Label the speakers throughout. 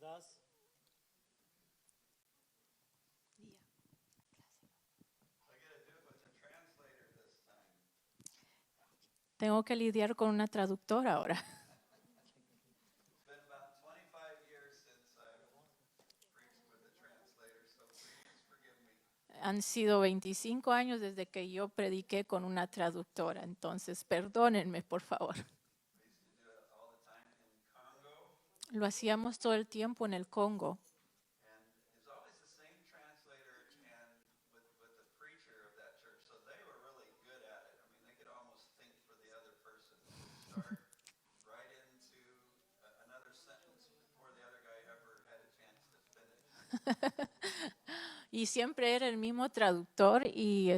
Speaker 1: estás?
Speaker 2: Tengo que lidiar con una traductora ahora. Han sido 25 años desde que yo prediqué con una traductora, entonces perdónenme, por favor. Lo hacíamos todo el tiempo en el Congo. Y siempre era el mismo traductor y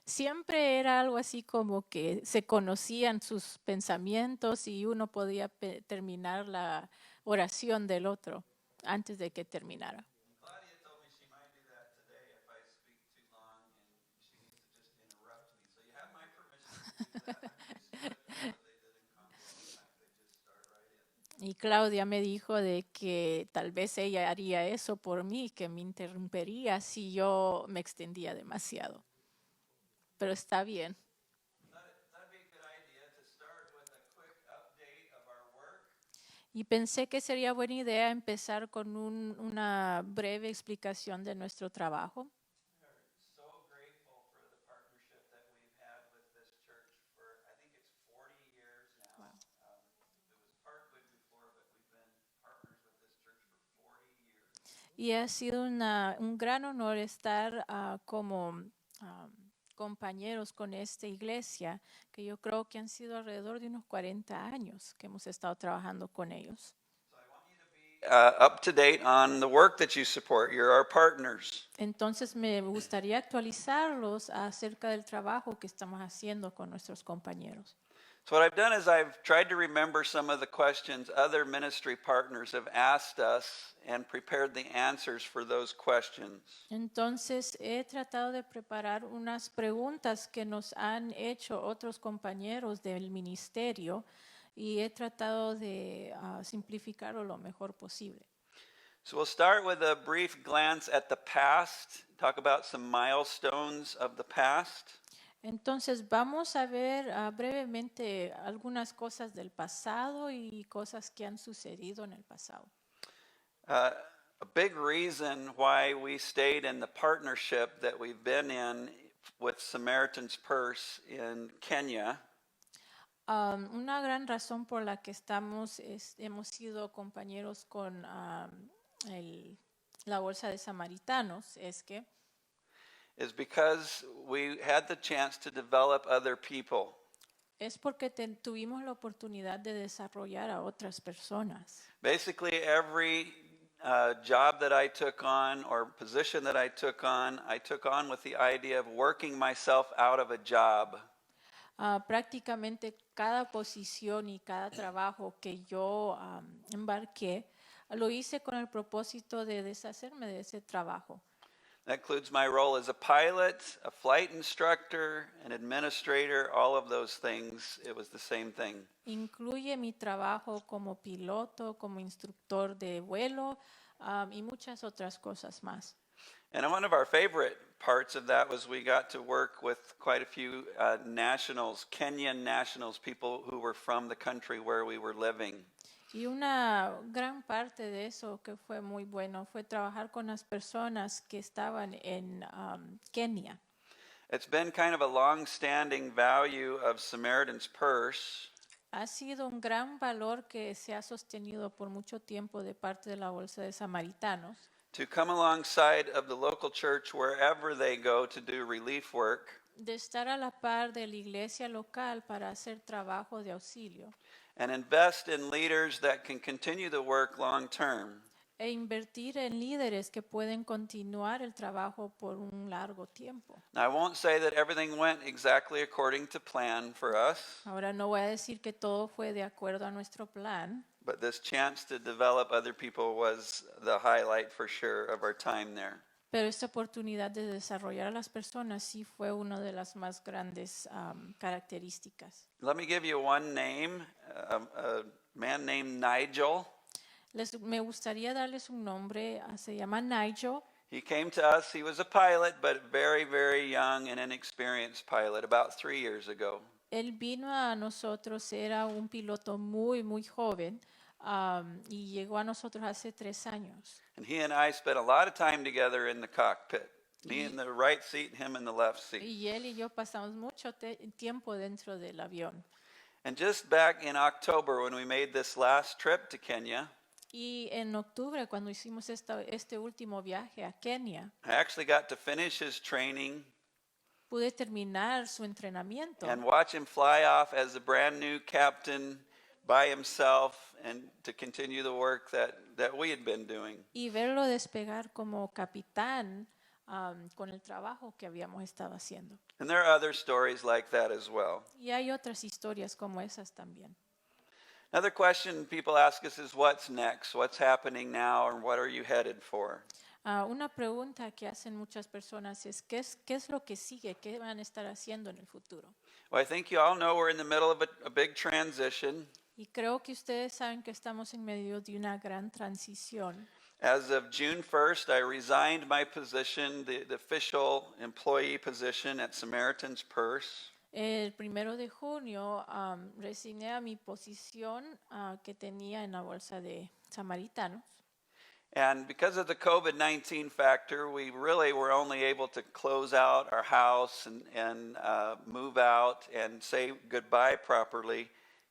Speaker 2: siempre era algo así como que se conocían sus pensamientos y uno podía terminar la oración del otro antes de que terminara.
Speaker 3: Claudia told me she might do that today if I speak too long and she needs to just interrupt me. So you have my permission to do that. I'm used to it. That's what they did in Congo all the time. They just start right in.
Speaker 2: Y Claudia me dijo de que tal vez ella haría eso por mí, que me interrumpería si yo me extendía demasiado. Pero está bien.
Speaker 3: That'd be a good idea to start with a quick update of our work.
Speaker 2: Y pensé que sería buena idea empezar con una breve explicación de nuestro trabajo.
Speaker 3: We're so grateful for the partnership that we've had with this church for, I think it's 40 years now.
Speaker 2: Wow.
Speaker 3: It was Parkwood before, but we've been partners with this church for 40 years.
Speaker 2: Y ha sido un gran honor estar como compañeros con esta iglesia, que yo creo que han sido alrededor de unos 40 años que hemos estado trabajando con ellos.
Speaker 3: So I want you to be up to date on the work that you support. You're our partners.
Speaker 2: Entonces me gustaría actualizarlos acerca del trabajo que estamos haciendo con nuestros compañeros.
Speaker 3: So what I've done is I've tried to remember some of the questions other ministry partners have asked us and prepared the answers for those questions.
Speaker 2: Entonces he tratado de preparar unas preguntas que nos han hecho otros compañeros del ministerio y he tratado de simplificarlo lo mejor posible.
Speaker 3: So we'll start with a brief glance at the past, talk about some milestones of the past.
Speaker 2: Entonces vamos a ver brevemente algunas cosas del pasado y cosas que han sucedido en el pasado.
Speaker 3: A big reason why we stayed in the partnership that we've been in with Samaritan's Purse in Kenya
Speaker 2: Una gran razón por la que hemos sido compañeros con la Bolsa de Samaritanos es que
Speaker 3: is because we had the chance to develop other people.
Speaker 2: es porque tuvimos la oportunidad de desarrollar a otras personas.
Speaker 3: Basically, every job that I took on or position that I took on with the idea of working myself out of a job.
Speaker 2: Prácticamente cada posición y cada trabajo que yo embarqué, lo hice con el propósito de deshacerme de ese trabajo.
Speaker 3: That includes my role as a pilot, a flight instructor, an administrator, all of those things. It was the same thing.
Speaker 2: Incluye mi trabajo como piloto, como instructor de vuelo y muchas otras cosas más.
Speaker 3: And one of our favorite parts of that was we got to work with quite a few nationals, Kenyan nationals, people who were from the country where we were living.
Speaker 2: Y una gran parte de eso que fue muy bueno fue trabajar con las personas que estaban en Kenia.
Speaker 3: It's been kind of a long-standing value of Samaritan's Purse
Speaker 2: Ha sido un gran valor que se ha sostenido por mucho tiempo de parte de la Bolsa de Samaritanos.
Speaker 3: to come alongside of the local church wherever they go to do relief work.
Speaker 2: De estar a la par de la iglesia local para hacer trabajo de auxilio.
Speaker 3: And invest in leaders that can continue the work long term.
Speaker 2: E invertir en líderes que pueden continuar el trabajo por un largo tiempo.
Speaker 3: Now, I won't say that everything went exactly according to plan for us,
Speaker 2: Ahora no voy a decir que todo fue de acuerdo a nuestro plan,
Speaker 3: but this chance to develop other people was the highlight for sure of our time there.
Speaker 2: pero esta oportunidad de desarrollar a las personas sí fue una de las más grandes características.
Speaker 3: Let me give you one name, a man named Nigel.
Speaker 2: Me gustaría darles un nombre, se llama Nigel.
Speaker 3: He came to us. He was a pilot, but very, very young and inexperienced pilot about 3 years ago.
Speaker 2: Él vino a nosotros, era un piloto muy joven y llegó a nosotros hace 3 años.
Speaker 3: And he and I spent a lot of time together in the cockpit. Me in the right seat, him in the left seat.
Speaker 2: Y él y yo pasamos mucho tiempo dentro del avión.
Speaker 3: And just back in October when we made this last trip to Kenya,
Speaker 2: Y en octubre, cuando hicimos este último viaje a Kenia,
Speaker 3: I actually got to finish his training
Speaker 2: pude terminar su entrenamiento
Speaker 3: and watch him fly off as a brand new captain by himself and to continue the work that we had been doing.
Speaker 2: y verlo despegar como capitán con el trabajo que habíamos estado haciendo.
Speaker 3: And there are other stories like that as well.
Speaker 2: Y hay otras historias como esas también.
Speaker 3: Another question people ask us is what's next? What's happening now, or what are you headed for?
Speaker 2: Una pregunta que hacen muchas personas es ¿qué es lo que sigue? ¿Qué van a estar haciendo en el futuro?
Speaker 3: Well, I think you all know we're in the middle of a big transition.
Speaker 2: Y creo que ustedes saben que estamos en medio de una gran transición.
Speaker 3: As of June 1st, I resigned my position, the official employee position at Samaritan's Purse.
Speaker 2: El 1 de junio resigné a mi posición que tenía en la bolsa de Samaritanos.
Speaker 3: And because of the COVID-19 factor, we really were only able to close out our house and move out and say goodbye properly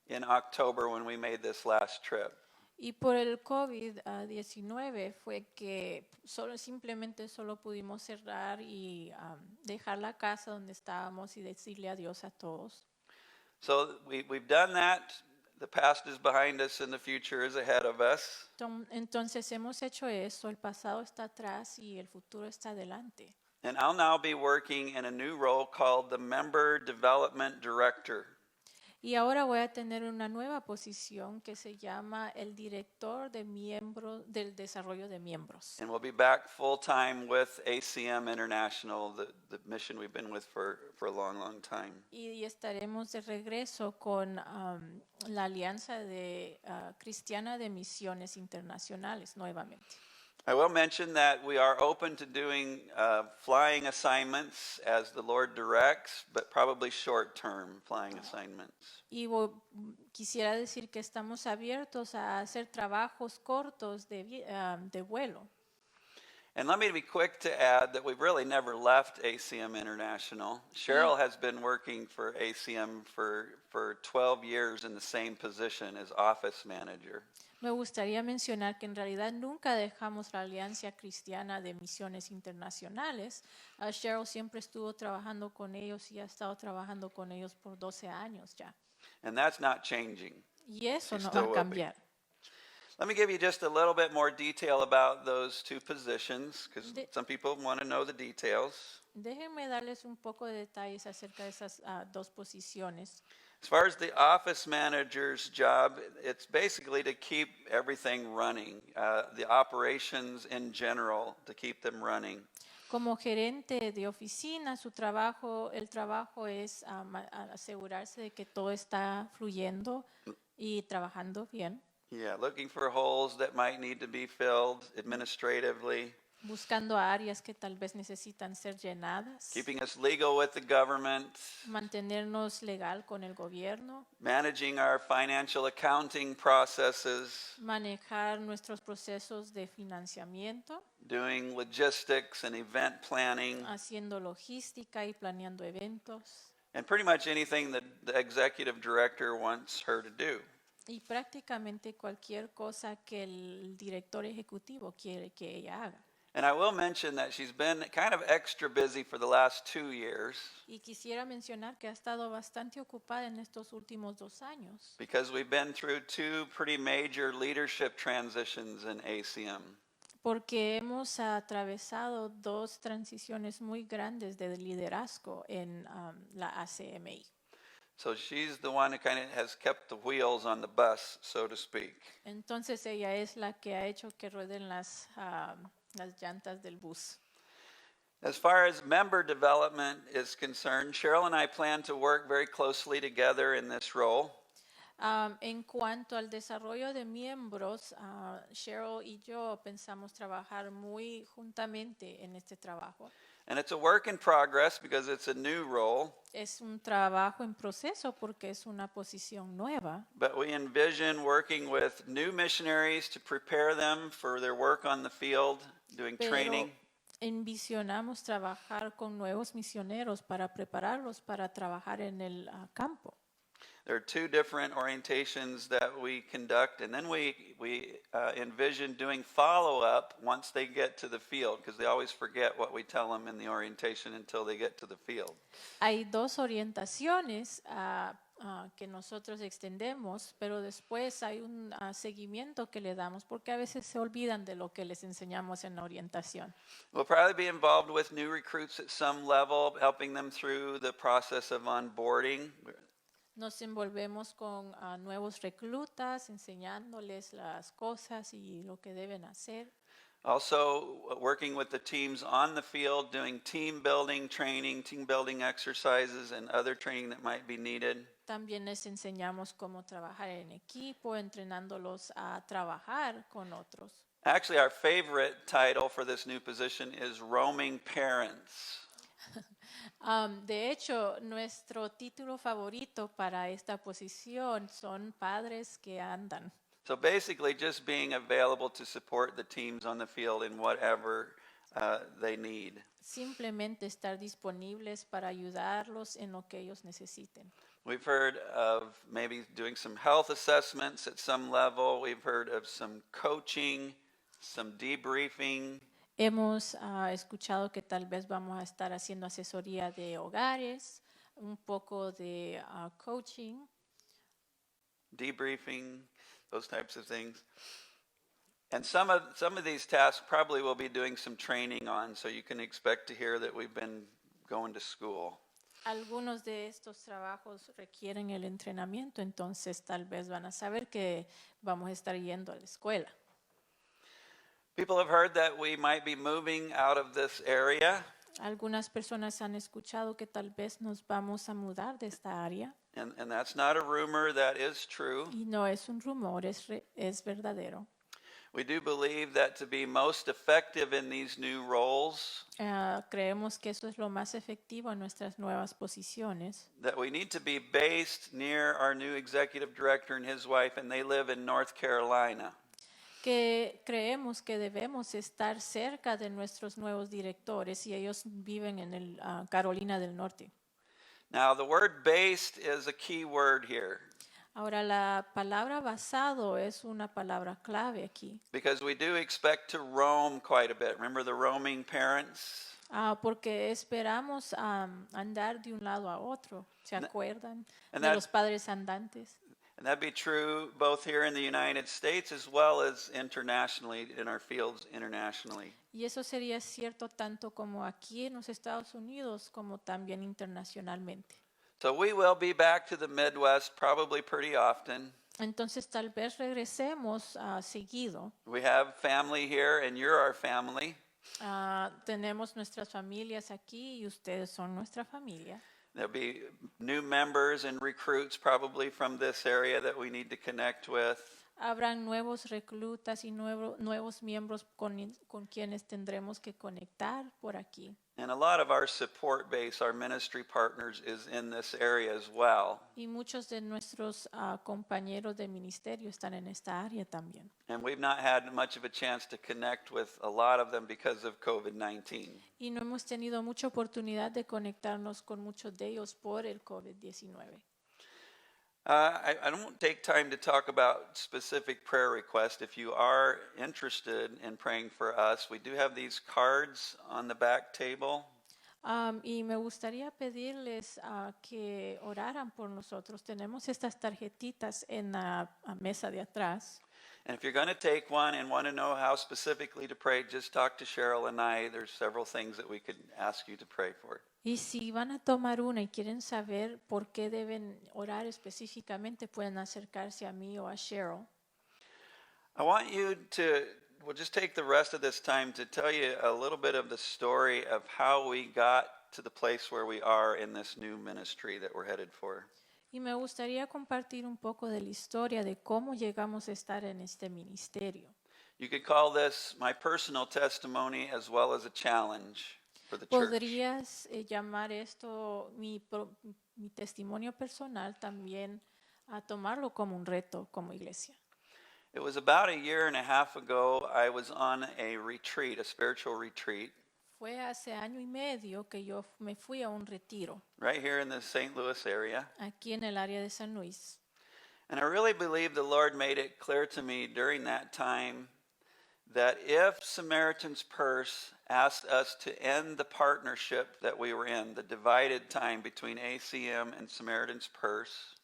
Speaker 3: in October when we made this last trip.
Speaker 2: Y por el COVID-19 fue que simplemente solo pudimos cerrar y dejar la casa donde estábamos y decirle adiós a todos.
Speaker 3: So we've done that. The past is behind us and the future is ahead of us.
Speaker 2: Entonces hemos hecho eso, el pasado está atrás y el futuro está adelante.
Speaker 3: And I'll now be working in a new role called the Member Development Director.
Speaker 2: Y ahora voy a tener una nueva posición que se llama el director del desarrollo de miembros.
Speaker 3: And we'll be back full time with ACM International, the mission we've been with for a long time.
Speaker 2: Y estaremos de regreso con la Alianza Cristiana de Misiones Internacionales nuevamente.
Speaker 3: I will mention that we are open to doing flying assignments as the Lord directs, but probably short-term flying assignments.
Speaker 2: Y quisiera decir que estamos abiertos a hacer trabajos cortos de vuelo.
Speaker 3: And let me be quick to add that we've really never left ACM International. Cheryl has been working for ACM for 12 years in the same position as office manager.
Speaker 2: Me gustaría mencionar que en realidad nunca dejamos la Alianza Cristiana de Misiones Internacionales. Cheryl siempre estuvo trabajando con ellos y ha estado trabajando con ellos por 12 años ya.
Speaker 3: And that's not changing.
Speaker 2: Y eso
Speaker 3: She
Speaker 2: no
Speaker 3: still
Speaker 2: va a
Speaker 3: will be.
Speaker 2: cambiar.
Speaker 3: Let me give you just a little bit more detail about those two positions, because
Speaker 2: De-
Speaker 3: some people want to know the details.
Speaker 2: Déjenme darles un poco de detalles acerca de esas dos posiciones.
Speaker 3: As far as the office manager's job, it's basically to keep everything running, the operations in general, to keep them running.
Speaker 2: Como gerente de oficina, el trabajo es asegurarse de que todo está fluyendo y trabajando bien,
Speaker 3: Yeah, looking for holes that might need to be filled administratively,
Speaker 2: buscando áreas que tal vez necesitan ser llenadas,
Speaker 3: keeping us legal with the government,
Speaker 2: mantenernos legal con el gobierno,
Speaker 3: managing our financial accounting processes,
Speaker 2: manejar nuestros procesos de financiamiento,
Speaker 3: doing logistics and event planning,
Speaker 2: haciendo logística y planeando eventos
Speaker 3: and pretty much anything that the executive director wants her to do.
Speaker 2: y prácticamente cualquier cosa que el director ejecutivo quiere que ella haga.
Speaker 3: And I will mention that she's been kind of extra busy for the last 2 years
Speaker 2: Y quisiera mencionar que ha estado bastante ocupada en estos últimos 2 años,
Speaker 3: because we've been through 2 pretty major leadership transitions in ACM.
Speaker 2: porque hemos atravesado 2 transiciones muy grandes de liderazgo en la ACMI.
Speaker 3: So she's the one that kind of has kept the wheels on the bus, so to speak.
Speaker 2: Entonces ella es la que ha hecho que rueden las llantas del bus.
Speaker 3: As far as member development is concerned, Cheryl and I plan to work very closely together in this role.
Speaker 2: En cuanto al desarrollo de miembros, Cheryl y yo pensamos trabajar muy juntamente en este trabajo.
Speaker 3: And it's a work in progress because it's a new role,
Speaker 2: Es un trabajo en proceso porque es una posición nueva,
Speaker 3: but we envision working with new missionaries to prepare them for their work on the field, doing
Speaker 2: pero
Speaker 3: training.
Speaker 2: envisionamos trabajar con nuevos misioneros para prepararlos para trabajar en el campo.
Speaker 3: There are two different orientations that we conduct, and then we envision doing follow-up once they get to the field, because they always forget what we tell them in the orientation until they get to the field.
Speaker 2: Hay dos orientaciones que nosotros extendemos, pero después hay un seguimiento que le damos porque a veces se olvidan de lo que les enseñamos en la orientación.
Speaker 3: We'll probably be involved with new recruits at some level, helping them through the process of onboarding.
Speaker 2: Nos envolvemos con nuevos reclutas, enseñándoles las cosas y lo que deben hacer.
Speaker 3: Also, working with the teams on the field, doing team building training, team building exercises, and other training that might be needed.
Speaker 2: También les enseñamos cómo trabajar en equipo, entrenándolos a trabajar con otros.
Speaker 3: Actually, our favorite title for this new position is Roaming Parents.
Speaker 2: De hecho, nuestro título favorito para esta posición son padres que andan.
Speaker 3: So basically, just being available to support the teams on the field in whatever they need.
Speaker 2: Simplemente estar disponibles para ayudarlos en lo que ellos necesiten.
Speaker 3: We've heard of maybe doing some health assessments at some level. We've heard of some coaching, some debriefing.
Speaker 2: Hemos escuchado que tal vez vamos a estar haciendo asesoría de hogares, un poco de coaching,
Speaker 3: debriefing, those types of things. And some of these tasks probably we'll be doing some training on, so you can expect to hear that we've been going to school.
Speaker 2: Algunos de estos trabajos requieren el entrenamiento, entonces tal vez van a saber que vamos a estar yendo a la escuela.
Speaker 3: People have heard that we might be moving out of this area.
Speaker 2: Algunas personas han escuchado que tal vez nos vamos a mudar de esta área.
Speaker 3: And that's not a rumor, that is true.
Speaker 2: Y no es un rumor, es verdadero.
Speaker 3: We do believe that to be most effective in these new roles,
Speaker 2: Creemos que eso es lo más efectivo en nuestras nuevas posiciones.
Speaker 3: that we need to be based near our new executive director and his wife, and they live in North Carolina.
Speaker 2: Que creemos que debemos estar cerca de nuestros nuevos directores y ellos viven en Carolina del Norte.
Speaker 3: Now, the word based is a key word here
Speaker 2: Ahora, la palabra basado es una palabra clave aquí,
Speaker 3: because we do expect to roam quite a bit. Remember the roaming parents?
Speaker 2: porque esperamos andar de un lado a otro. ¿Se acuerdan
Speaker 3: and
Speaker 2: de
Speaker 3: that-
Speaker 2: los padres andantes?
Speaker 3: And that'd be true both here in the United States as well as internationally, in our fields internationally.
Speaker 2: Y eso sería cierto tanto como aquí en los Estados Unidos como también internacionalmente.
Speaker 3: So we will be back to the Midwest probably pretty often.
Speaker 2: Entonces tal vez regresemos seguido.
Speaker 3: We have family here, and you're our family.
Speaker 2: Tenemos nuestras familias aquí y ustedes son nuestra familia.
Speaker 3: There'll be new members and recruits probably from this area that we need to connect with.
Speaker 2: Habrán nuevos reclutas y nuevos miembros con quienes tendremos que conectar por aquí.
Speaker 3: And a lot of our support base, our ministry partners, is in this area as well.
Speaker 2: Y muchos de nuestros compañeros de ministerio están en esta área también.
Speaker 3: And we've not had much of a chance to connect with a lot of them because of COVID-19.
Speaker 2: Y no hemos tenido mucha oportunidad de conectarnos con muchos de ellos por el COVID-19.
Speaker 3: I don't take time to talk about specific prayer requests. If you are interested in praying for us, we do have these cards on the back table.
Speaker 2: Y me gustaría pedirles que oraran por nosotros. Tenemos estas tarjetitas en la mesa de atrás.
Speaker 3: And if you're going to take one and want to know how specifically to pray, just talk to Cheryl and I. There's several things that we could ask you to pray for.
Speaker 2: Y si van a tomar una y quieren saber por qué deben orar específicamente, pueden acercarse a mí o a Cheryl.
Speaker 3: I want you to, we'll just take the rest of this time to tell you a little bit of the story of how we got to the place where we are in this new ministry that we're headed for.
Speaker 2: Y me gustaría compartir un poco de la historia de cómo llegamos a estar en este ministerio.
Speaker 3: You could call this my personal testimony as well as a challenge for the church.
Speaker 2: ¿Podrías llamar esto mi testimonio personal también a tomarlo como un reto como iglesia?
Speaker 3: It was about a year and a half ago, I was on a retreat, a spiritual retreat,
Speaker 2: Fue hace año y medio que yo me fui a un retiro
Speaker 3: right here in the St. Louis area.
Speaker 2: aquí en el área de San Luis.
Speaker 3: And I really believe the Lord made it clear to me during that time that if Samaritan's Purse asked us to end the partnership that we were in, the divided time between ACM and Samaritan's Purse,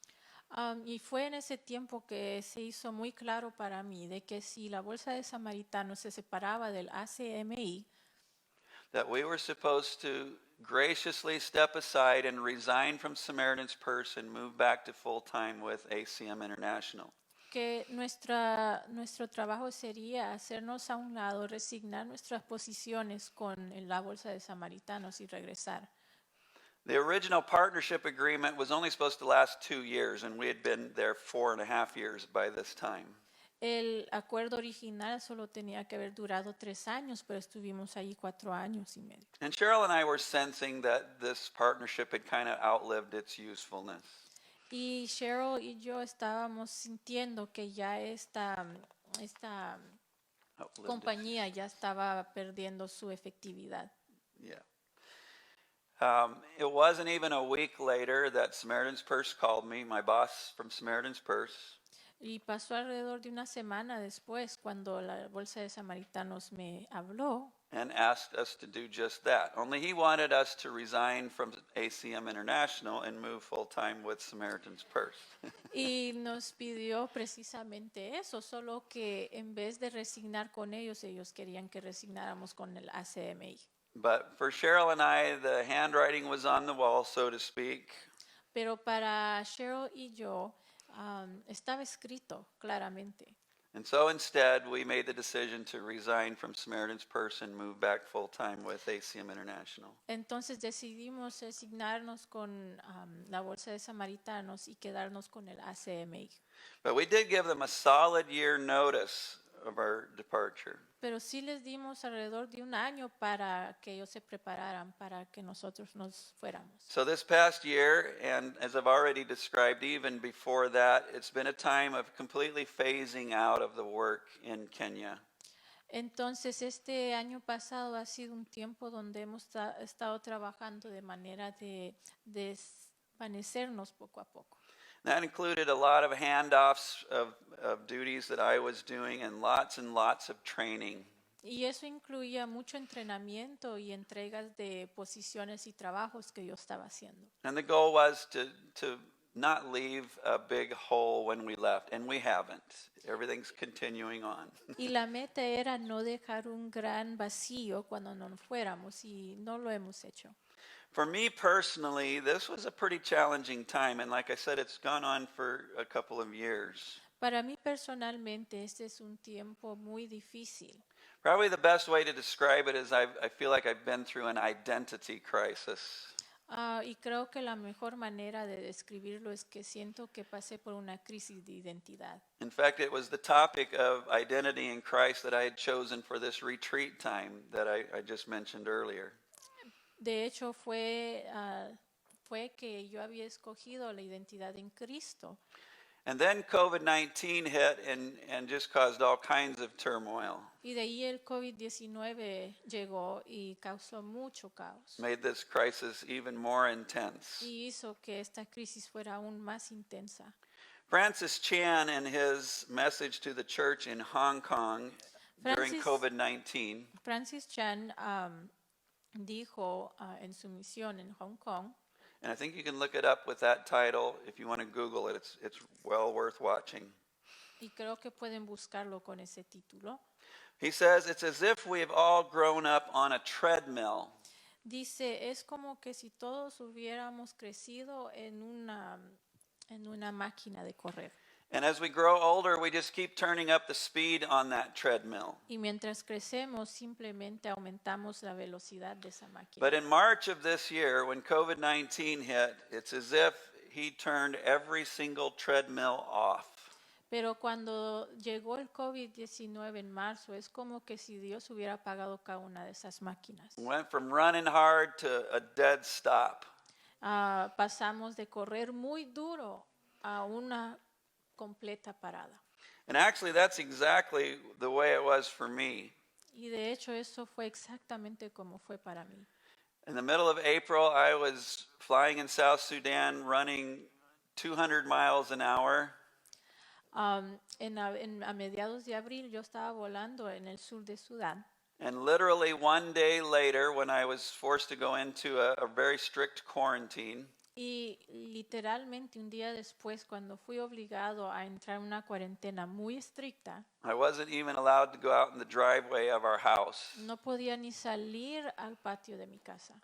Speaker 2: Y fue en ese tiempo que se hizo muy claro para mí de que si la Bolsa de Samaritanos se separaba del ACMI,
Speaker 3: that we were supposed to graciously step aside and resign from Samaritan's Purse and move back to full-time with ACM International.
Speaker 2: que nuestro trabajo sería hacernos a un lado, resignar nuestras posiciones con la Bolsa de Samaritanos y regresar.
Speaker 3: The original partnership agreement was only supposed to last 2 years, and we had been there 4.5 years by this time.
Speaker 2: El acuerdo original solo tenía que haber durado 3 años, pero estuvimos ahí 4 años y medio.
Speaker 3: And Cheryl and I were sensing that this partnership had kind of outlived its usefulness.
Speaker 2: Y Cheryl y yo estábamos sintiendo que ya esta
Speaker 3: Outlived
Speaker 2: compañía ya estaba perdiendo su efectividad.
Speaker 3: Yeah. It wasn't even a week later that Samaritan's Purse called me, my boss from Samaritan's Purse,
Speaker 2: Y pasó alrededor de una semana después cuando la Bolsa de Samaritanos me habló
Speaker 3: and asked us to do just that. Only he wanted us to resign from ACM International and move full-time with Samaritan's Purse.
Speaker 2: y nos pidió precisamente eso, solo que en vez de resignar con ellos, ellos querían que resignáramos con el ACMI.
Speaker 3: But for Cheryl and I, the handwriting was on the wall, so to speak.
Speaker 2: Pero para Cheryl y yo estaba escrito claramente.
Speaker 3: And so instead, we made the decision to resign from Samaritan's Purse and move back full-time with ACM International.
Speaker 2: Entonces decidimos resignarnos con la Bolsa de Samaritanos y quedarnos con el ACMI.
Speaker 3: But we did give them a solid year notice of our departure.
Speaker 2: Pero sí les dimos alrededor de un año para que ellos se prepararan para que nosotros nos fuéramos.
Speaker 3: So this past year, and as I've already described, even before that, it's been a time of completely phasing out of the work in Kenya.
Speaker 2: Entonces este año pasado ha sido un tiempo donde hemos estado trabajando de manera de desvanecernos poco a poco.
Speaker 3: That included a lot of handoffs of duties that I was doing and lots of training.
Speaker 2: Y eso incluía mucho entrenamiento y entregas de posiciones y trabajos que yo estaba haciendo.
Speaker 3: And the goal was to not leave a big hole when we left, and we haven't. Everything's continuing on.
Speaker 2: Y la meta era no dejar un gran vacío cuando nos fuéramos y no lo hemos hecho.
Speaker 3: For me personally, this was a pretty challenging time, and like I said, it's gone on for a couple of years.
Speaker 2: Para mí personalmente este es un tiempo muy difícil.
Speaker 3: Probably the best way to describe it is I feel like I've been through an identity crisis.
Speaker 2: Y creo que la mejor manera de describirlo es que siento que pasé por una crisis de identidad.
Speaker 3: In fact, it was the topic of identity in Christ that I had chosen for this retreat time that I just mentioned earlier.
Speaker 2: De hecho, fue que yo había escogido la identidad en Cristo.
Speaker 3: And then COVID-19 hit and just caused all kinds of turmoil.
Speaker 2: Y de ahí el COVID-19 llegó y causó mucho caos.
Speaker 3: Made this crisis even more intense.
Speaker 2: Y hizo que esta crisis fuera aún más intensa.
Speaker 3: Francis Chan, in his message to the church in Hong Kong during COVID-19,
Speaker 2: Francis Chan dijo en su misión en Hong Kong,
Speaker 3: and I think you can look it up with that title if you want to Google it. It's well worth watching.
Speaker 2: y creo que pueden buscarlo con ese título.
Speaker 3: He says, it's as if we have all grown up on a treadmill.
Speaker 2: Dice, es como que si todos hubiéramos crecido en una máquina de correr.
Speaker 3: And as we grow older, we just keep turning up the speed on that treadmill.
Speaker 2: Y mientras crecemos, simplemente aumentamos la velocidad de esa máquina.
Speaker 3: But in March of this year, when COVID-19 hit, it's as if he turned every single treadmill off.
Speaker 2: Pero cuando llegó el COVID-19 en marzo, es como que si Dios hubiera apagado cada una de esas máquinas.
Speaker 3: Went from running hard to a dead stop.
Speaker 2: Pasamos de correr muy duro a una completa parada.
Speaker 3: And actually, that's exactly the way it was for me.
Speaker 2: Y de hecho eso fue exactamente como fue para mí.
Speaker 3: In the middle of April, I was flying in South Sudan, running 200 miles an hour.
Speaker 2: A mediados de abril yo estaba volando en el sur de Sudán.
Speaker 3: And literally one day later, when I was forced to go into a very strict quarantine,
Speaker 2: Y literalmente un día después, cuando fui obligado a entrar en una cuarentena muy estricta,
Speaker 3: I wasn't even allowed to go out in the driveway of our house,
Speaker 2: no podía ni salir al patio de mi casa.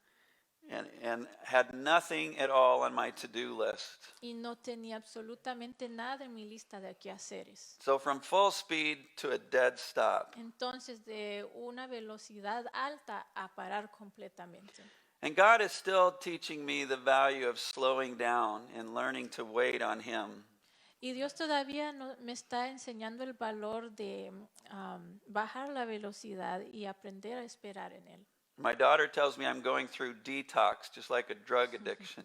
Speaker 3: and had nothing at all on my to-do list.
Speaker 2: Y no tenía absolutamente nada en mi lista de quehaceres.
Speaker 3: So from full speed to a dead stop.
Speaker 2: Entonces, de una velocidad alta a parar completamente.
Speaker 3: And God is still teaching me the value of slowing down and learning to wait on Him.
Speaker 2: Y Dios todavía me está enseñando el valor de bajar la velocidad y aprender a esperar en Él.
Speaker 3: My daughter tells me I'm going through detox, just like a drug addiction.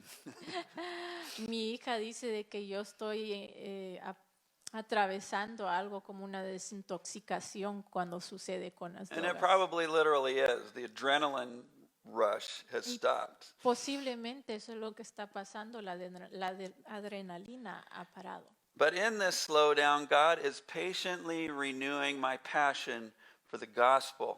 Speaker 2: Mi hija dice de que yo estoy atravesando algo como una desintoxicación cuando sucede con las
Speaker 3: And it
Speaker 2: drogas.
Speaker 3: probably literally is. The adrenaline rush has stopped.
Speaker 2: Posiblemente eso es lo que está pasando, la adrenalina ha parado.
Speaker 3: But in this slowdown, God is patiently renewing my passion for the gospel.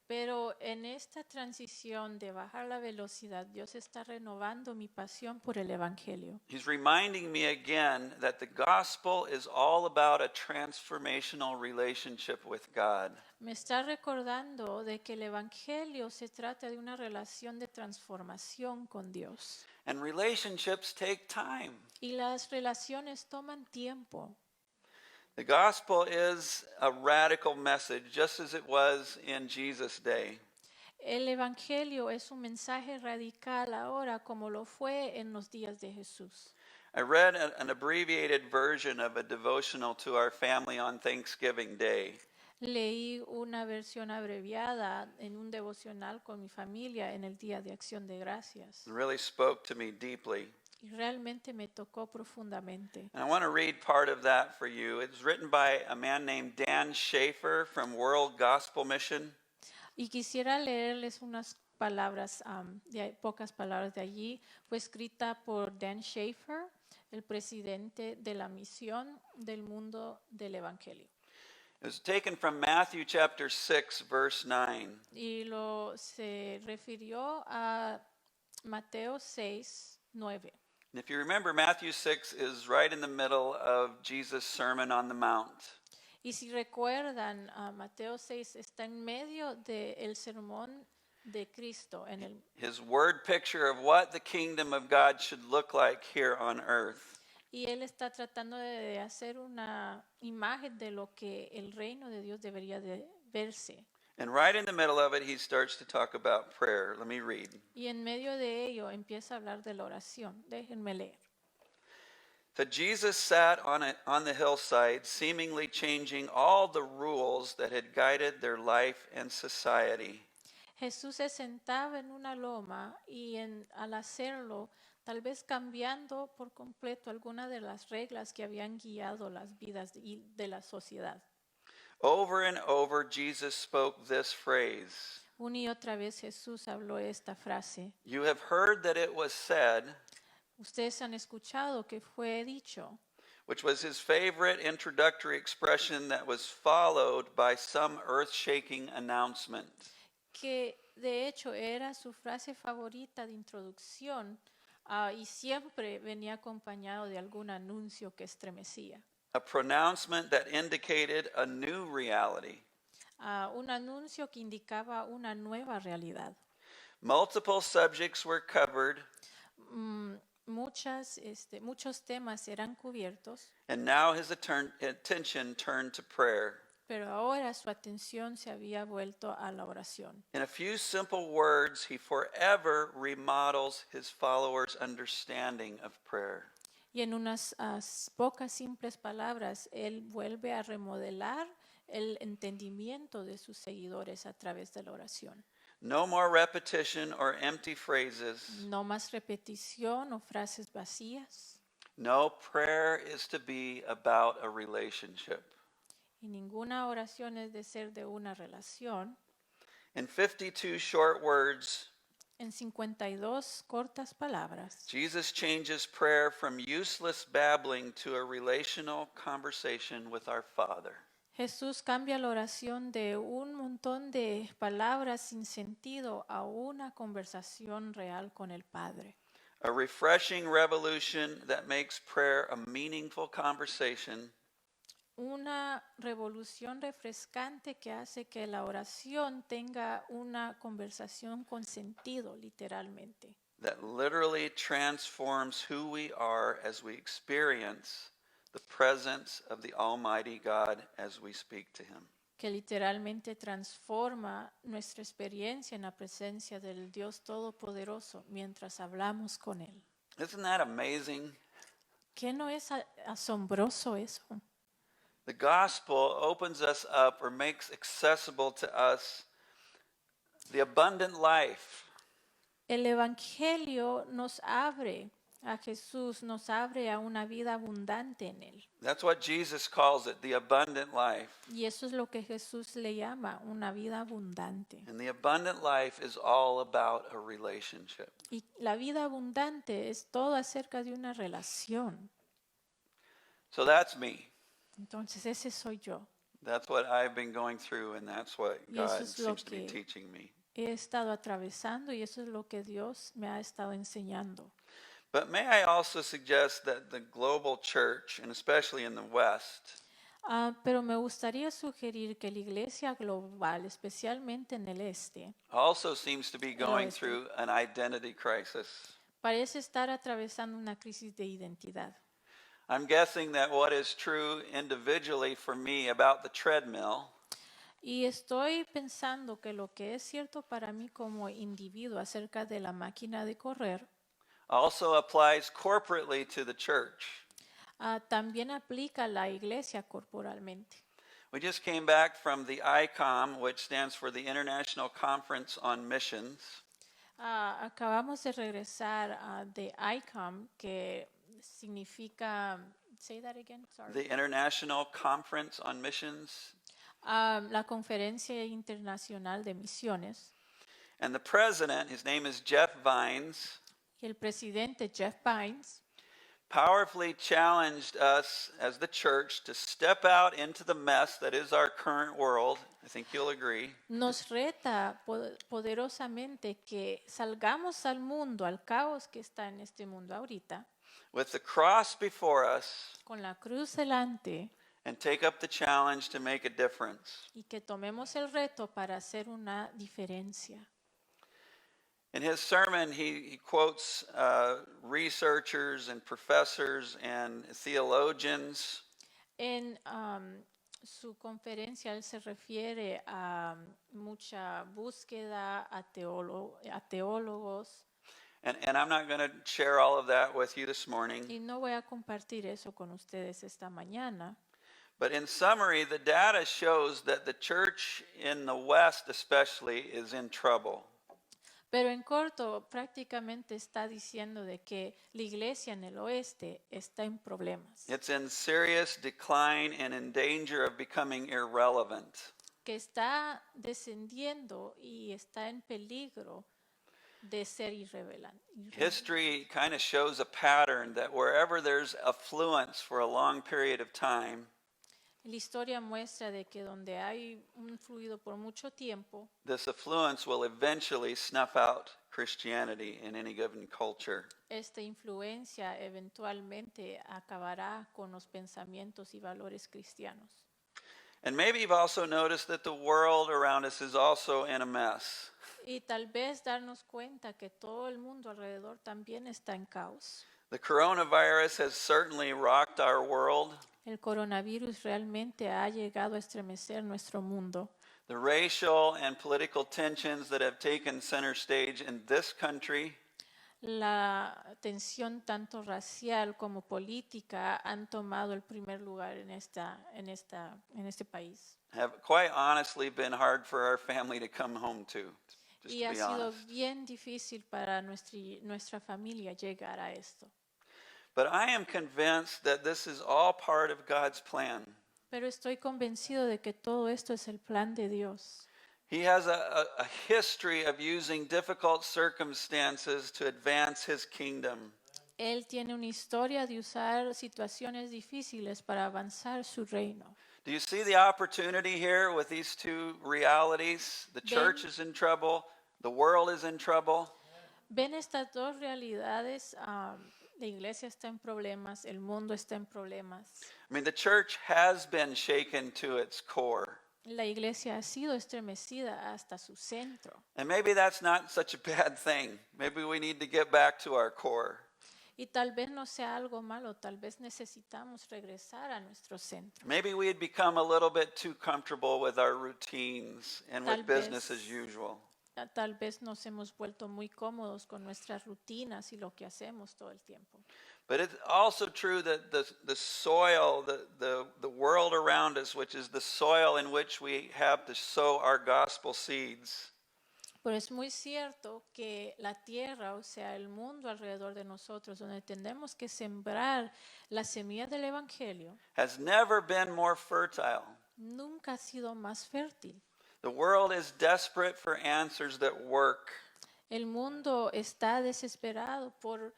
Speaker 2: Pero en esta transición de bajar la velocidad, Dios está renovando mi pasión por el Evangelio.
Speaker 3: He's reminding me again that the gospel is all about a transformational relationship with God.
Speaker 2: Me está recordando de que el Evangelio se trata de una relación de transformación con Dios.
Speaker 3: And relationships take time.
Speaker 2: Y las relaciones toman tiempo.
Speaker 3: The gospel is a radical message, just as it was in Jesus' day.
Speaker 2: El Evangelio es un mensaje radical ahora como lo fue en los días de Jesús.
Speaker 3: I read an abbreviated version of a devotional to our family on Thanksgiving Day.
Speaker 2: Leí una versión abreviada en un devocional con mi familia en el Día de Acción de Gracias.
Speaker 3: It really spoke to me deeply.
Speaker 2: Y realmente me tocó profundamente.
Speaker 3: And I want to read part of that for you. It's written by a man named Dan Schaefer from World Gospel Mission.
Speaker 2: Y quisiera leerles unas palabras, pocas palabras de allí. Fue escrita por Dan Schaefer, el presidente de la misión del mundo del Evangelio.
Speaker 3: It was taken from Matthew chapter 6, verse 9.
Speaker 2: Y se refirió a Mateo 6, 9.
Speaker 3: And if you remember, Matthew 6 is right in the middle of Jesus' Sermon on the Mount.
Speaker 2: Y si recuerdan, Mateo 6 está en medio del sermón de Cristo.
Speaker 3: His word picture of what the kingdom of God should look like here on earth.
Speaker 2: Y él está tratando de hacer una imagen de lo que el reino de Dios debería de verse.
Speaker 3: And right in the middle of it, he starts to talk about prayer. Let me read.
Speaker 2: Y en medio de ello empieza a hablar de la oración. Déjenme leer.
Speaker 3: That Jesus sat on the hillside, seemingly changing all the rules that had guided their life and society.
Speaker 2: Jesús se sentaba en una loma y al hacerlo, tal vez cambiando por completo algunas de las reglas que habían guiado las vidas de la sociedad.
Speaker 3: Over and over, Jesus spoke this phrase.
Speaker 2: Una y otra vez Jesús habló esta frase.
Speaker 3: You have heard that it was said,
Speaker 2: Ustedes han escuchado que fue dicho,
Speaker 3: which was his favorite introductory expression that was followed by some earth-shaking announcement.
Speaker 2: que de hecho era su frase favorita de introducción y siempre venía acompañado de algún anuncio que estremecía.
Speaker 3: A pronouncement that indicated a new reality.
Speaker 2: Un anuncio que indicaba una nueva realidad.
Speaker 3: Multiple subjects were covered,
Speaker 2: Muchos temas eran cubiertos,
Speaker 3: and now his attention turned to prayer.
Speaker 2: pero ahora su atención se había vuelto a la oración.
Speaker 3: In a few simple words, he forever remodels his followers' understanding of prayer.
Speaker 2: Y en unas pocas simples palabras, Él vuelve a remodelar el entendimiento de sus seguidores a través de la oración.
Speaker 3: No more repetition or empty phrases.
Speaker 2: No más repetición o frases vacías.
Speaker 3: No, prayer is to be about a relationship.
Speaker 2: Y ninguna oración es de ser de una relación.
Speaker 3: In 52 short words,
Speaker 2: En 52 cortas palabras,
Speaker 3: Jesus changes prayer from useless babbling to a relational conversation with our Father.
Speaker 2: Jesús cambia la oración de un montón de palabras sin sentido a una conversación real con el Padre.
Speaker 3: A refreshing revolution that makes prayer a meaningful conversation
Speaker 2: Una revolución refrescante que hace que la oración tenga una conversación con sentido, literalmente.
Speaker 3: that literally transforms who we are as we experience the presence of the Almighty God as we speak to Him.
Speaker 2: Que literalmente transforma nuestra experiencia en la presencia del Dios Todopoderoso mientras hablamos con Él.
Speaker 3: Isn't that amazing?
Speaker 2: ¿Qué no es asombroso eso?
Speaker 3: The gospel opens us up or makes accessible to us the abundant life.
Speaker 2: El Evangelio nos abre a Jesús, nos abre a una vida abundante en Él.
Speaker 3: That's what Jesus calls it, the abundant life.
Speaker 2: Y eso es lo que Jesús le llama una vida abundante.
Speaker 3: And the abundant life is all about a relationship.
Speaker 2: Y la vida abundante es todo acerca de una relación.
Speaker 3: So that's me.
Speaker 2: Entonces ese soy yo.
Speaker 3: That's what I've been going through, and that's what
Speaker 2: Y eso
Speaker 3: God
Speaker 2: es lo
Speaker 3: seems to be
Speaker 2: que-
Speaker 3: teaching me.
Speaker 2: He estado atravesando y eso es lo que Dios me ha estado enseñando.
Speaker 3: But may I also suggest that the global church, and especially in the West,
Speaker 2: Pero me gustaría sugerir que la iglesia global, especialmente en el este,
Speaker 3: also seems to be going
Speaker 2: oeste.
Speaker 3: through an identity crisis.
Speaker 2: parece estar atravesando una crisis de identidad.
Speaker 3: I'm guessing that what is true individually for me about the treadmill
Speaker 2: Y estoy pensando que lo que es cierto para mí como individuo acerca de la máquina de correr,
Speaker 3: also applies corporately to the church.
Speaker 2: también aplica a la iglesia corporalmente.
Speaker 3: We just came back from the ICOM, which stands for the International Conference on Missions.
Speaker 2: Acabamos de regresar de ICOM, que significa, say that again, sorry.
Speaker 3: The International Conference on Missions.
Speaker 2: La Conferencia Internacional de Misiones.
Speaker 3: And the president, his name is Jeff Vines,
Speaker 2: Y el presidente Jeff Vines
Speaker 3: powerfully challenged us as the church to step out into the mess that is our current world. I think you'll agree.
Speaker 2: nos reta poderosamente que salgamos al mundo, al caos que está en este mundo ahorita,
Speaker 3: With the cross before us,
Speaker 2: con la cruz delante,
Speaker 3: and take up the challenge to make a difference.
Speaker 2: y que tomemos el reto para hacer una diferencia.
Speaker 3: In his sermon, he quotes researchers and professors and theologians.
Speaker 2: En su conferencia él se refiere a mucha búsqueda, a teólogos,
Speaker 3: And I'm not going to share all of that with you this morning.
Speaker 2: y no voy a compartir eso con ustedes esta mañana.
Speaker 3: But in summary, the data shows that the church in the West especially is in trouble.
Speaker 2: Pero en corto, prácticamente está diciendo de que la iglesia en el oeste está en problemas,
Speaker 3: It's in serious decline and in danger of becoming irrelevant.
Speaker 2: que está descendiendo y está en peligro de ser irrelevante.
Speaker 3: History kind of shows a pattern that wherever there's affluence for a long period of time,
Speaker 2: La historia muestra de que donde hay un fluido por mucho tiempo,
Speaker 3: this affluence will eventually snuff out Christianity in any given culture.
Speaker 2: esta influencia eventualmente acabará con los pensamientos y valores cristianos.
Speaker 3: And maybe you've also noticed that the world around us is also in a mess.
Speaker 2: Y tal vez darnos cuenta que todo el mundo alrededor también está en caos.
Speaker 3: The coronavirus has certainly rocked our world.
Speaker 2: El coronavirus realmente ha llegado a estremecer nuestro mundo.
Speaker 3: The racial and political tensions that have taken center stage in this country
Speaker 2: la tensión tanto racial como política han tomado el primer lugar en este país.
Speaker 3: Have quite honestly been hard for our family to come home to, just
Speaker 2: Y
Speaker 3: to
Speaker 2: ha
Speaker 3: be
Speaker 2: sido
Speaker 3: honest.
Speaker 2: bien difícil para nuestra familia llegar a esto.
Speaker 3: But I am convinced that this is all part of God's plan.
Speaker 2: Pero estoy convencido de que todo esto es el plan de Dios.
Speaker 3: He has a history of using difficult circumstances to advance his kingdom.
Speaker 2: Él tiene una historia de usar situaciones difíciles para avanzar su reino.
Speaker 3: Do you see the opportunity here with these two realities? The church is in trouble, the world is in trouble.
Speaker 2: Ven estas dos realidades, la iglesia está en problemas, el mundo está en problemas.
Speaker 3: I mean, the church has been shaken to its core.
Speaker 2: La iglesia ha sido estremecida hasta su centro.
Speaker 3: And maybe that's not such a bad thing. Maybe we need to get back to our core.
Speaker 2: Y tal vez no sea algo malo, tal vez necesitamos regresar a nuestro centro.
Speaker 3: Maybe we had become a little bit too comfortable with our routines and
Speaker 2: Tal
Speaker 3: with business
Speaker 2: vez-
Speaker 3: as usual.
Speaker 2: Tal vez nos hemos vuelto muy cómodos con nuestras rutinas y lo que hacemos todo el tiempo.
Speaker 3: But it's also true that the soil, the world around us, which is the soil in which we have to sow our gospel seeds,
Speaker 2: Pero es muy cierto que la tierra, o sea, el mundo alrededor de nosotros, donde tenemos que sembrar la semilla del Evangelio,
Speaker 3: has never been more fertile.
Speaker 2: nunca ha sido más fértil.
Speaker 3: The world is desperate for answers that work.
Speaker 2: El mundo está desesperado por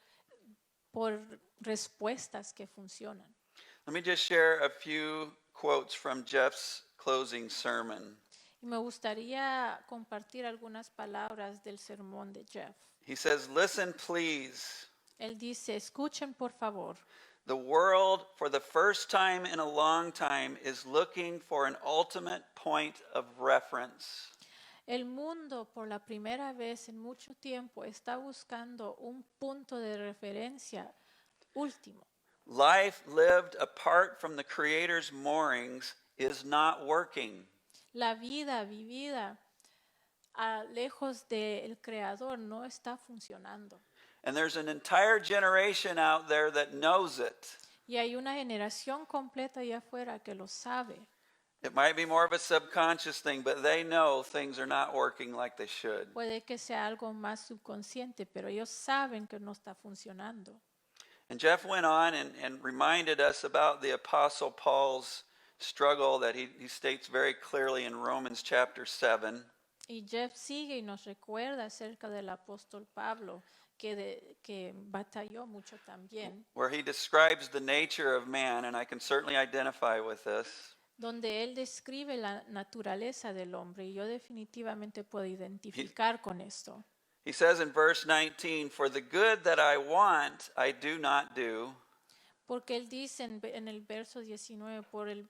Speaker 2: respuestas que funcionan.
Speaker 3: Let me just share a few quotes from Jeff's closing sermon.
Speaker 2: Y me gustaría compartir algunas palabras del sermón de Jeff.
Speaker 3: He says, "Listen, please.
Speaker 2: Él dice, escuchen por favor.
Speaker 3: The world, for the first time in a long time, is looking for an ultimate point of reference.
Speaker 2: El mundo por la primera vez en mucho tiempo está buscando un punto de referencia último.
Speaker 3: Life lived apart from the Creator's moorings is not working.
Speaker 2: La vida vivida lejos del Creador no está funcionando.
Speaker 3: And there's an entire generation out there that knows it.
Speaker 2: Y hay una generación completa allá afuera que lo sabe.
Speaker 3: It might be more of a subconscious thing, but they know things are not working like they should.
Speaker 2: Puede que sea algo más subconsciente, pero ellos saben que no está funcionando.
Speaker 3: And Jeff went on and reminded us about the Apostle Paul's struggle that he states very clearly in Romans chapter 7.
Speaker 2: Y Jeff sigue y nos recuerda acerca del apóstol Pablo, que batalló mucho también,
Speaker 3: Where he describes the nature of man, and I can certainly identify with this.
Speaker 2: donde él describe la naturaleza del hombre, y yo definitivamente puedo identificar con esto.
Speaker 3: He says in verse 19, "For the good that I want, I do not do,
Speaker 2: Porque él dice en el verso 19,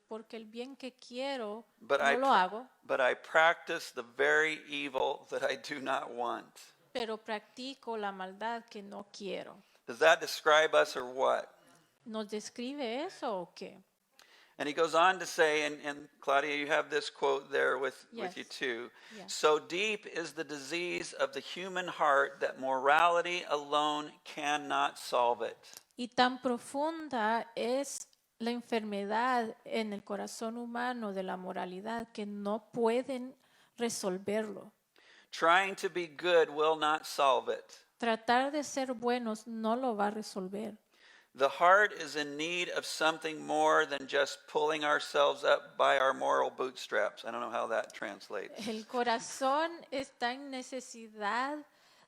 Speaker 2: porque el bien que quiero
Speaker 3: but
Speaker 2: no lo hago,
Speaker 3: but I practice the very evil that I do not want."
Speaker 2: pero practico la maldad que no quiero.
Speaker 3: Does that describe us or what?
Speaker 2: ¿Nos describe eso o qué?
Speaker 3: And he goes on to say, and Claudia, you have this quote there with you
Speaker 2: Yes.
Speaker 3: too.
Speaker 2: Yeah.
Speaker 3: "So deep is the disease of the human heart that morality alone cannot solve it."
Speaker 2: Y tan profunda es la enfermedad en el corazón humano de la moralidad que no pueden resolverlo.
Speaker 3: Trying to be good will not solve it.
Speaker 2: Tratar de ser buenos no lo va a resolver.
Speaker 3: The heart is in need of something more than just pulling ourselves up by our moral bootstraps. I don't know how that translates.
Speaker 2: El corazón está en necesidad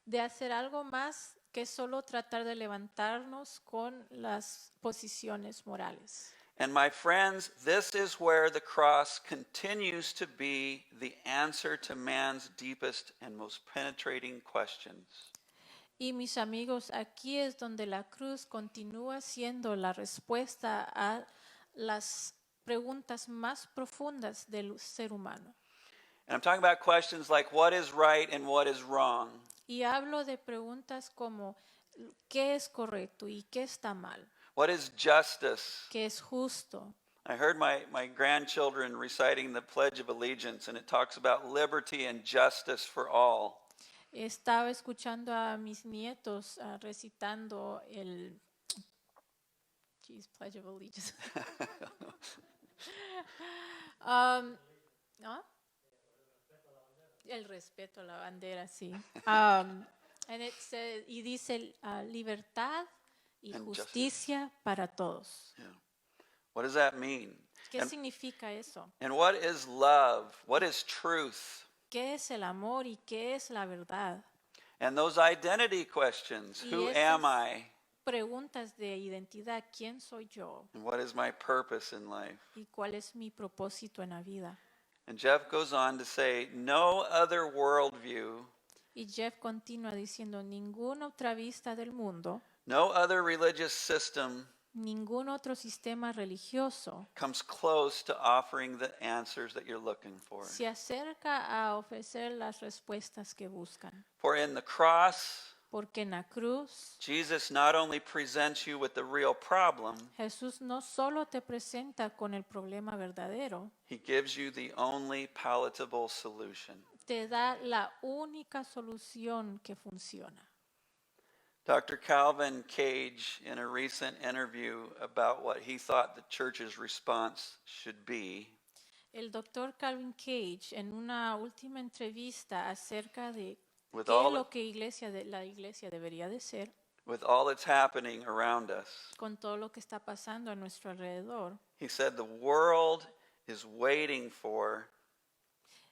Speaker 2: de hacer algo más que solo tratar de levantarnos con las posiciones morales.
Speaker 3: And my friends, this is where the cross continues to be the answer to man's deepest and most penetrating questions.
Speaker 2: Y mis amigos, aquí es donde la cruz continúa siendo la respuesta a las preguntas más profundas del ser humano.
Speaker 3: And I'm talking about questions like what is right and what is wrong?
Speaker 2: Y hablo de preguntas como ¿qué es correcto y qué está mal?
Speaker 3: What is justice?
Speaker 2: ¿Qué es justo?
Speaker 3: I heard my grandchildren reciting the Pledge of Allegiance, and it talks about liberty and justice for all.
Speaker 2: Estaba escuchando a mis nietos recitando el Pledge of Allegiance. ¿No? El respeto a la bandera, sí. Y dice libertad y
Speaker 3: And
Speaker 2: justicia para todos.
Speaker 3: Yeah. What does that mean?
Speaker 2: ¿Qué
Speaker 3: And,
Speaker 2: significa eso?
Speaker 3: and what is love? What is truth?
Speaker 2: ¿Qué es el amor y qué es la verdad?
Speaker 3: And those identity questions.
Speaker 2: Y
Speaker 3: Who
Speaker 2: esas
Speaker 3: am I?
Speaker 2: preguntas de identidad, ¿quién soy yo?
Speaker 3: And what is my purpose in life?
Speaker 2: ¿Y cuál es mi propósito en la vida?
Speaker 3: And Jeff goes on to say, no other worldview,
Speaker 2: Y Jeff continúa diciendo, ninguna otra vista del mundo,
Speaker 3: no other religious system
Speaker 2: ningún otro sistema religioso
Speaker 3: comes close to offering the answers that you're looking for.
Speaker 2: se acerca a ofrecer las respuestas que buscan.
Speaker 3: For in the cross,
Speaker 2: Porque en la cruz,
Speaker 3: Jesus not only presents you with the real problem,
Speaker 2: Jesús no solo te presenta con el problema verdadero,
Speaker 3: he gives you the only palatable solution.
Speaker 2: te da la única solución que funciona.
Speaker 3: Dr. Calvin Cage, in a recent interview about what he thought the church's response should be,
Speaker 2: El doctor Calvin Cage, en una última entrevista acerca de
Speaker 3: with
Speaker 2: qué
Speaker 3: all,
Speaker 2: es lo que la iglesia debería de ser,
Speaker 3: with all that's happening around us,
Speaker 2: con todo lo que está pasando a nuestro alrededor,
Speaker 3: he said the world is waiting for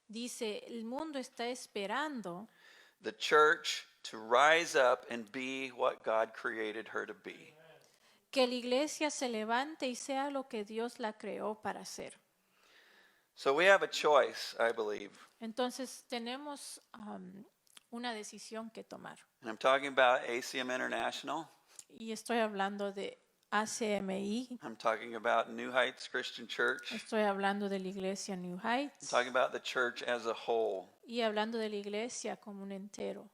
Speaker 2: dice, el mundo está esperando
Speaker 3: the church to rise up and be what God created her to be.
Speaker 2: que la iglesia se levante y sea lo que Dios la creó para ser.
Speaker 3: So we have a choice, I believe.
Speaker 2: Entonces tenemos una decisión que tomar.
Speaker 3: And I'm talking about ACM International.
Speaker 2: Y estoy hablando de ACMI,
Speaker 3: I'm talking about New Heights Christian Church.
Speaker 2: estoy hablando de la iglesia New
Speaker 3: I'm
Speaker 2: Heights
Speaker 3: talking about the church as a whole.
Speaker 2: y hablando de la iglesia como un entero.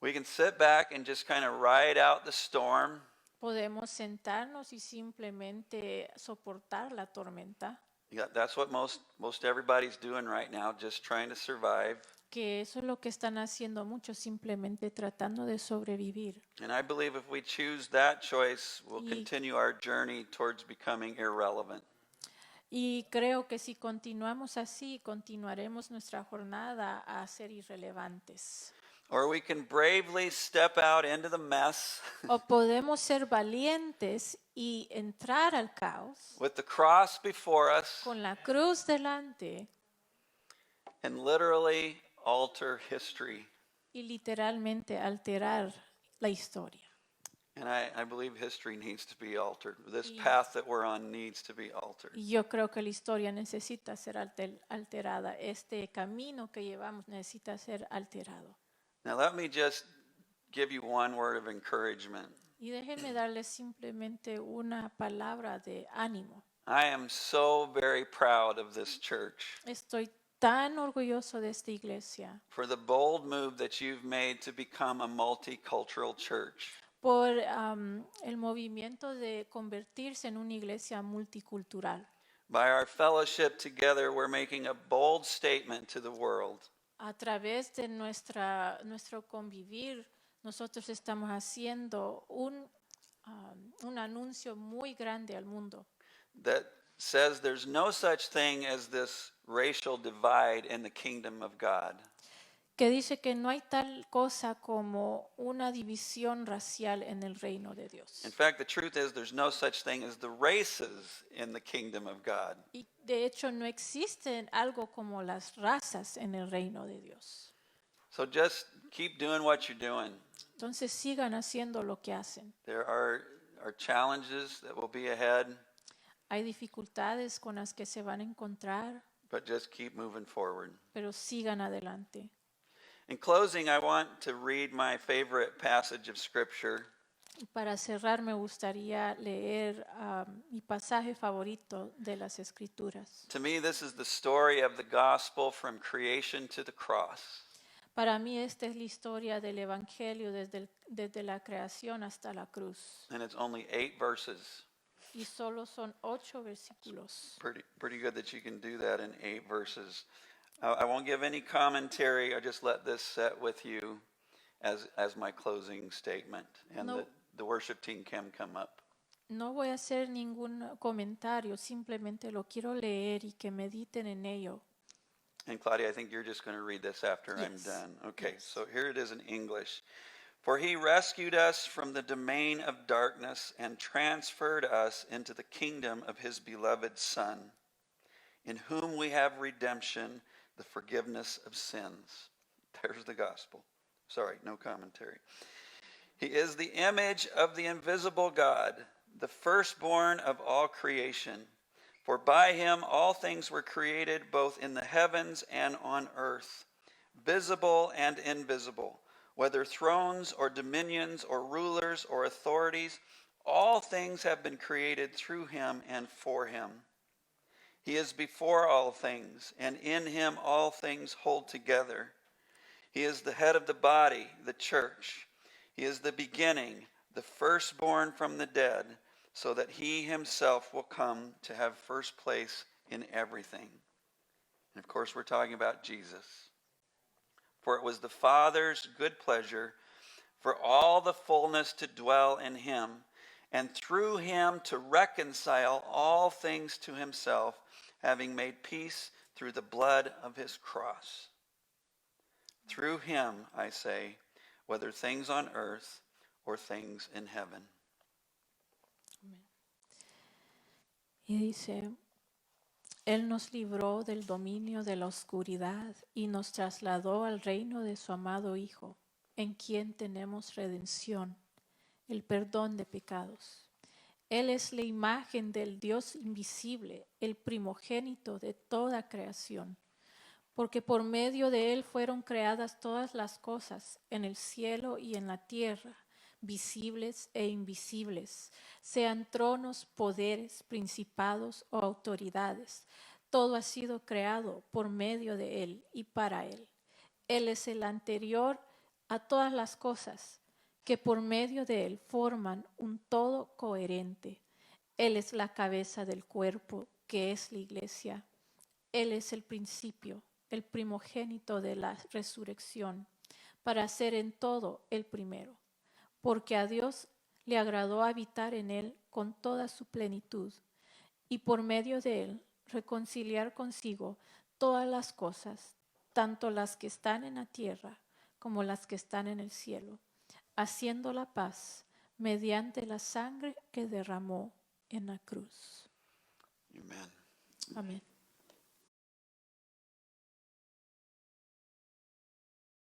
Speaker 3: We can sit back and just kind of ride out the storm.
Speaker 2: Podemos sentarnos y simplemente soportar la tormenta,
Speaker 3: Yeah, that's what most everybody's doing right now, just trying to survive.
Speaker 2: que eso es lo que están haciendo muchos, simplemente tratando de sobrevivir.
Speaker 3: And I believe if we choose that choice, we'll
Speaker 2: Y-
Speaker 3: continue our journey towards becoming irrelevant.
Speaker 2: Y creo que si continuamos así, continuaremos nuestra jornada a ser irrelevantes.
Speaker 3: Or we can bravely step out into the mess
Speaker 2: O podemos ser valientes y entrar al caos
Speaker 3: with the cross before us
Speaker 2: con la cruz delante
Speaker 3: and literally alter history.
Speaker 2: y literalmente alterar la historia.
Speaker 3: And I believe history needs to be altered. This
Speaker 2: Y-
Speaker 3: path that we're on needs to be altered.
Speaker 2: Y yo creo que la historia necesita ser alterada. Este camino que llevamos necesita ser alterado.
Speaker 3: Now, let me just give you one word of encouragement.
Speaker 2: Y déjenme darles simplemente una palabra de ánimo.
Speaker 3: I am so very proud of this church
Speaker 2: Estoy tan orgulloso de esta iglesia
Speaker 3: for the bold move that you've made to become a multicultural church.
Speaker 2: por el movimiento de convertirse en una iglesia multicultural.
Speaker 3: By our fellowship together, we're making a bold statement to the world
Speaker 2: A través de nuestro convivir, nosotros estamos haciendo un anuncio muy grande al mundo
Speaker 3: that says there's no such thing as this racial divide in the kingdom of God.
Speaker 2: que dice que no hay tal cosa como una división racial en el reino de Dios.
Speaker 3: In fact, the truth is there's no such thing as the races in the kingdom of God.
Speaker 2: Y de hecho no existen algo como las razas en el reino de Dios.
Speaker 3: So just keep doing what you're doing.
Speaker 2: Entonces sigan haciendo lo que hacen.
Speaker 3: There are challenges that will be ahead,
Speaker 2: Hay dificultades con las que se van a encontrar,
Speaker 3: but just keep moving forward.
Speaker 2: pero sigan adelante.
Speaker 3: In closing, I want to read my favorite passage of Scripture.
Speaker 2: Y para cerrar me gustaría leer mi pasaje favorito de las Escrituras.
Speaker 3: To me, this is the story of the gospel from creation to the cross.
Speaker 2: Para mí esta es la historia del Evangelio desde la creación hasta la cruz.
Speaker 3: And it's only 8 verses.
Speaker 2: Y solo son 8 versículos.
Speaker 3: Pretty good that you can do that in 8 verses. I won't give any commentary. I just let this set with you as my closing statement. And
Speaker 2: No.
Speaker 3: the worship team can come up.
Speaker 2: No voy a hacer ningún comentario, simplemente lo quiero leer y que mediten en ello.
Speaker 3: And Claudia, I think you're just going to read this after I'm
Speaker 2: Yes.
Speaker 3: done. Okay,
Speaker 2: Yes.
Speaker 3: so here it is in English. For he rescued us from the domain of darkness and transferred us into the kingdom of his beloved Son, in whom we have redemption, the forgiveness of sins. There's the gospel. Sorry, no commentary. He is the image of the invisible God, the firstborn of all creation. For by him all things were created, both in the heavens and on earth, visible and invisible, whether thrones or dominions or rulers or authorities, all things have been created through him and for him. He is before all things, and in him all things hold together. He is the head of the body, the church. He is the beginning, the firstborn from the dead, so that he himself will come to have first place in everything. And of course, we're talking about Jesus. For it was the Father's good pleasure for all the fullness to dwell in him, and through him to reconcile all things to himself, having made peace through the blood of his cross. Through him, I say, whether things on earth or things in heaven.
Speaker 2: Y dice, Él nos libró del dominio de la oscuridad y nos trasladó al reino de su amado Hijo, en quien tenemos redención, el perdón de pecados. Él es la imagen del Dios invisible, el primogénito de toda creación, porque por medio de Él fueron creadas todas las cosas en el cielo y en la tierra, visibles e invisibles, sean tronos, poderes, principados o autoridades. Todo ha sido creado por medio de Él y para Él. Él es el anterior a todas las cosas, que por medio de Él forman un todo coherente. Él es la cabeza del cuerpo, que es la iglesia. Él es el principio, el primogénito de la resurrección, para ser en todo el primero. Porque a Dios le agradó habitar en él con toda su plenitud, y por medio de él reconciliar consigo todas las cosas, tanto las que están en la tierra como las que están en el cielo, haciendo la paz mediante la sangre que derramó en la cruz.
Speaker 3: Amen.
Speaker 2: Amén.